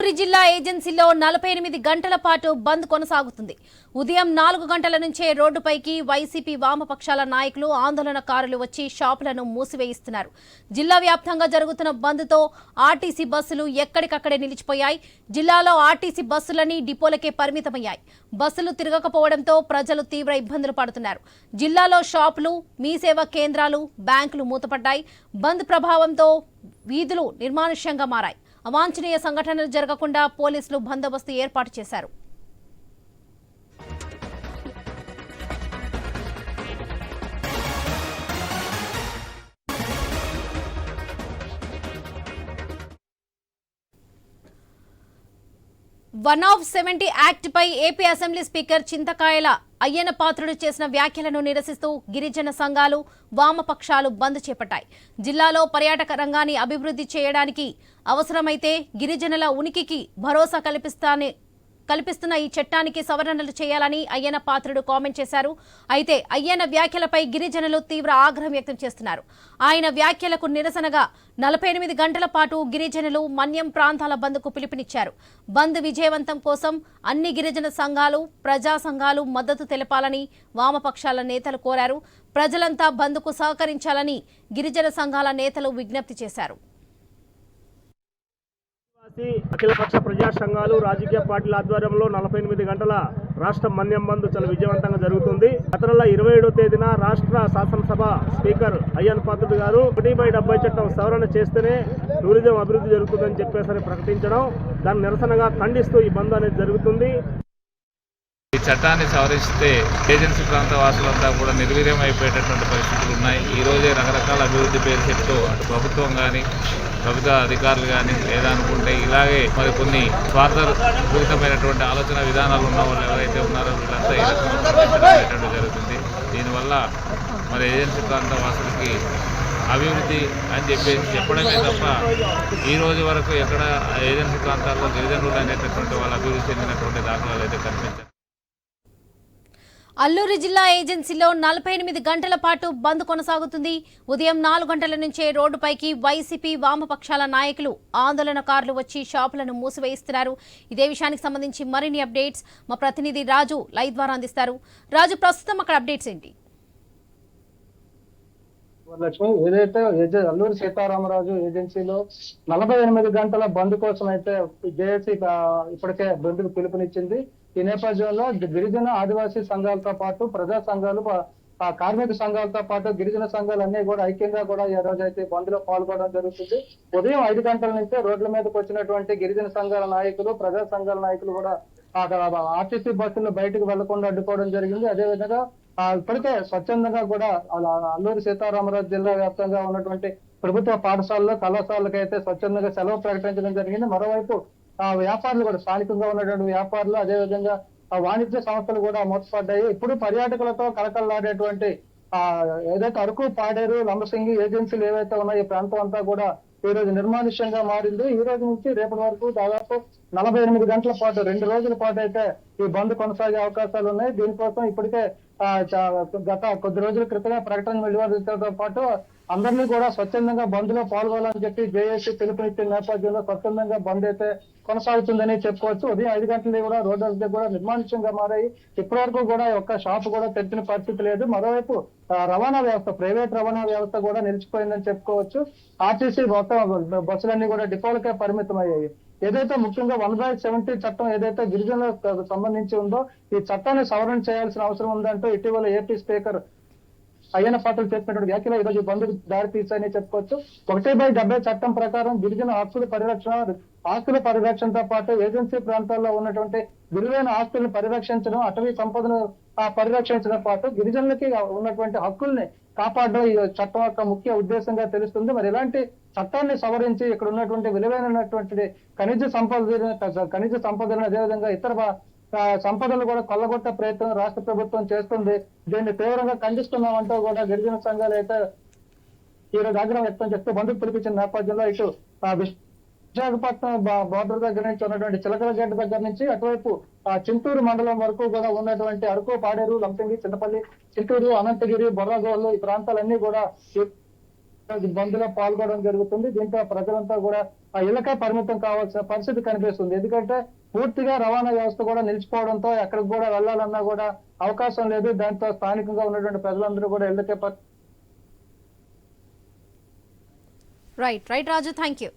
జిల్లా ఏజెన్సీలో 48 గంటల పాటు బంద్ కొనసాగుతుంది. ఉదయం 4 గంటల నుంచే రోడ్డుపైకి వైసీపీ వామపక్షాల నాయకులు ఆందోళనకారులు వచ్చి షాపులను మూసివేయిస్తున్నారు. జిల్లా వ్యాప్తంగా జరుగుతున్న బంద్తో ఆర్టీసీ బస్సులు ఎక్కడికక్కడే నిలిచిపోయాయి. జిల్లాలో ఆర్టీసీ బస్సులన్నీ డిపోలకే పరిమితమయ్యాయి. బస్సులు తిరగకపోవడంతో ప్రజలు తీవ్ర ఇబ్బందులు పడుతున్నారు. జిల్లాలో షాపులు, మీ సేవా కేంద్రాలు, బ్యాంకులు మూతపడ్డాయి. బంద్ ప్రభావంతో వీధులు నిర్మానుష్యంగా మారాయి. అవాంఛనీయ సంఘటనలు జరగకుండా పోలీసులు బందోబస్తు ఏర్పాటు చేశారు. వన్ ఆఫ్ 70 యాక్ట్ పై AP assembly speaker Chintakayala Ayyanna Patrudu చేసిన వ్యాఖ్యలను నిరసిస్తూ గిరిజన సంఘాలు, వామపక్షాలు బంద్ చేపట్టాయి. జిల్లాలో పర్యాటక రంగాన్ని అభివృద్ధి చేయడానికి అవసరమైతే గిరిజనుల ఉనికికి భరోసా కల్పిస్తున్న ఈ చట్టానికి సవరణలు చేయాలని అయ్యన్న పాత్రుడు కామెంట్ చేశారు. అయితే అయ్యన్న వ్యాఖ్యలపై గిరిజనులు తీవ్ర ఆగ్రహం వ్యక్తం చేస్తున్నారు. ఆయన వ్యాఖ్యలకు నిరసనగా 48 గంటల పాటు గిరిజనులు మన్యం ప్రాంతాల బంద్కు పిలుపునిచ్చారు. బంద్ విజయవంతం కోసం అన్ని గిరిజన సంఘాలు, ప్రజా సంఘాలు మద్దతు తెలపాలని వామపక్షాల నేతలు కోరారు. ప్రజలంతా బంద్కు సహకరించాలని గిరిజన సంఘాల నేతలు విజ్ఞప్తి చేశారు. అఖిలపక్ష ప్రజా సంఘాలు, రాజకీయ పార్టీల ఆధ్వర్యంలో 48 గంటల రాష్ట్ర మన్యం బంద్ చాలా విజయవంతంగా జరుగుతుంది. గత నెల 27వ తేదీన రాష్ట్ర శాసనసభ స్పీకర్ అయ్యన్న పాత్రుడు గారు 1/70 చట్టం సవరణ చేస్తేనే టూరిజం అభివృద్ధి జరుగుతుందని చెప్పేసి ప్రకటించడం, దాని నిరసనగా ఖండిస్తూ ఈ బంద్ అనేది జరుగుతుంది. ఈ చట్టాన్ని సవరిస్తే ఏజెన్సీ ప్రాంత వాసులంతా కూడా నిర్వీర్యం అయిపోయేటటువంటి పరిస్థితులు ఉన్నాయి. ఈ రోజే రకరకాల అభివృద్ధి పేరు చెప్తూ అటు ప్రభుత్వం కానీ, ప్రభుత్వ అధికారులు కానీ లేదా అనుకుంటే ఇలాగే మరి కొన్ని స్వార్థపూరితమైనటువంటి ఆలోచన విధానాలు ఉన్న వాళ్ళు ఎవరైతే ఉన్నారో వీళ్ళంతా ఈ రకంగా జరుగుతుంది. దీనివల్ల మరి ఏజెన్సీ ప్రాంత వాసులకి అభివృద్ధి అని చెప్పడమే తప్ప ఈ రోజు వరకు ఎక్కడ ఏజెన్సీ ప్రాంతాల్లో గిరిజనులు అనేటటువంటి వాళ్ళు అభివృద్ధి చెందినటువంటి దాఖలాలు అయితే కనిపించారు. అల్లూరు జిల్లా ఏజెన్సీలో 48 గంటల పాటు బంద్ కొనసాగుతుంది. ఉదయం 4 గంటల నుంచే రోడ్డుపైకి వైసీపీ వామపక్షాల నాయకులు, ఆందోళనకారులు వచ్చి షాపులను మూసివేయిస్తున్నారు. ఇదే విషయానికి సంబంధించి మరిన్ని అప్డేట్స్ మా ప్రతినిధి రాజు లైవ్ ద్వారా అందిస్తారు. రాజు, ప్రస్తుతం అక్కడ అప్డేట్స్ ఏంటి? లక్ష్మి, ఏదైతే అల్లూరి సీతారామరాజు ఏజెన్సీలో 48 గంటల బంద్ కోసం అయితే జేఏసీ ఇప్పటికే బంద్కు పిలుపునిచ్చింది. ఈ నేపథ్యంలో గిరిజన ఆదివాసీ సంఘాలతో పాటు ప్రజా సంఘాలు, కార్మిక సంఘాలతో పాటు గిరిజన సంఘాలు అన్ని కూడా ఐక్యంగా కూడా ఈ రోజు అయితే బంద్ లో పాల్గొనడం జరుగుతుంది. ఉదయం 5 గంటల నుంచే రోడ్ల మీదకి వచ్చినటువంటి గిరిజన సంఘాల నాయకులు, ప్రజా సంఘాల నాయకులు కూడా ఆర్టీసీ బస్సులు బయటకు వెళ్లకుండా అడ్డుకోవడం జరిగింది. అదేవిధంగా ఇప్పటికే స్వచ్ఛందంగా కూడా అల్లూరి సీతారామరాజు జిల్లా వ్యాప్తంగా ఉన్నటువంటి ప్రభుత్వ పాఠశాలలో, కళాశాలకు అయితే స్వచ్ఛందంగా సెలవు ప్రకటించడం జరిగింది. మరోవైపు వ్యాపారులు కూడా, స్థానికంగా ఉన్నటువంటి వ్యాపారులు, అదేవిధంగా వాణిజ్య సంస్థలు కూడా మూతపడ్డాయి. ఇప్పుడు పర్యాటకులతో కలకలలాడేటువంటి ఏదైతే అరకు, పాడేరు, లంబసింగి ఏజెన్సీలు ఏవైతే ఉన్నాయో ఈ ప్రాంతం అంతా కూడా ఈ రోజు నిర్మానుష్యంగా మారింది. ఈ రోజు నుంచి రేపటి వరకు దాదాపు 48 గంటల పాటు, 2 రోజుల పాటు అయితే ఈ బంద్ కొనసాగే అవకాశాలు ఉన్నాయి. దీనికోసం ఇప్పటికే గత కొద్ది రోజుల క్రితమే ప్రకటన వెలువరించడంతో పాటు అందరినీ కూడా స్వచ్ఛందంగా బంద్ లో పాల్గొనాలని చెప్పి జేఏసీ పిలుపునిచ్చిన నేపథ్యంలో స్వచ్ఛందంగా బంద్ అయితే కొనసాగుతుందని చెప్పుకోవచ్చు. ఉదయం 5 గంటలు కూడా రోడ్డు కూడా నిర్మానుష్యంగా మారాయి. ఇప్పటి వరకు కూడా ఒక్క షాప్ కూడా తెరిచిన పరిస్థితి లేదు. మరోవైపు రవాణా వ్యవస్థ, ప్రైవేట్ రవాణా వ్యవస్థ కూడా నిలిచిపోయిందని చెప్పుకోవచ్చు. ఆర్టీసీ మొత్తం బస్సులన్నీ కూడా డిపోలకే పరిమితం అయ్యాయి. ఏదైతే ముఖ్యంగా 1/70 చట్టం ఏదైతే గిరిజనులకు సంబంధించి ఉందో ఈ చట్టాన్ని సవరణ చేయాల్సిన అవసరం ఉందంటూ ఇటీవల ఏపీ స్పీకర్ అయ్యన్న పాత్రుడు చేసినటువంటి వ్యాఖ్యలు ఈరోజు బంద్కు దారి తీసాయని చెప్పుకోవచ్చు. 1/70 చట్టం ప్రకారం గిరిజన ఆస్తుల పరిరక్షణతో పాటు ఏజెన్సీ ప్రాంతాల్లో ఉన్నటువంటి విలువైన ఆస్తులను పరిరక్షించడం, అటవీ సంపదను పరిరక్షించడం పాటు గిరిజనులకి ఉన్నటువంటి హక్కుల్ని కాపాడడం ఈ చట్టం యొక్క ముఖ్య ఉద్దేశంగా తెలుస్తుంది. మరి ఇలాంటి చట్టాన్ని సవరించి ఇక్కడ ఉన్నటువంటి విలువైనటువంటి ఖనిజ సంపదలను అదేవిధంగా ఇతర సంపదలు కూడా కొల్లగొట్టే ప్రయత్నం రాష్ట్ర ప్రభుత్వం చేస్తుంది. దీన్ని తీవ్రంగా ఖండిస్తున్నామంటూ కూడా గిరిజన సంఘాలు అయితే ఈ రోజు ఆగ్రహం వ్యక్తం చేస్తూ బంధుకు పిలిపించిన నేపథ్యంలో ఇటు విశాఖపట్నం బోర్డర్ దగ్గర నుంచి ఉన్నటువంటి చిలకలగడ్డ దగ్గర నుంచి అటువైపు చింతూరు మండలం వరకు కూడా ఉన్నటువంటి అరకు, పాడేరు, లంపింగి, చింతపల్లి, చిత్తూరు, అనంతగిరి, బొర్రగోళ్ళు ఈ ప్రాంతాలన్నీ కూడా బంద్లో పాల్గొనడం జరుగుతుంది. దీంతో ప్రజలంతా కూడా ఆ ఇళ్లకే పరిమితం కావాల్సిన పరిస్థితి కనిపిస్తుంది. ఎందుకంటే పూర్తిగా రవాణా వ్యవస్థ కూడా నిలిచిపోవడంతో ఎక్కడికి కూడా వెళ్లాలన్నా కూడా అవకాశం లేదు. దాంతో స్థానికంగా ఉన్నటువంటి ప్రజలందరూ కూడా ఇళ్లకే రైట్ రాజు, థ్యాంక్ యూ.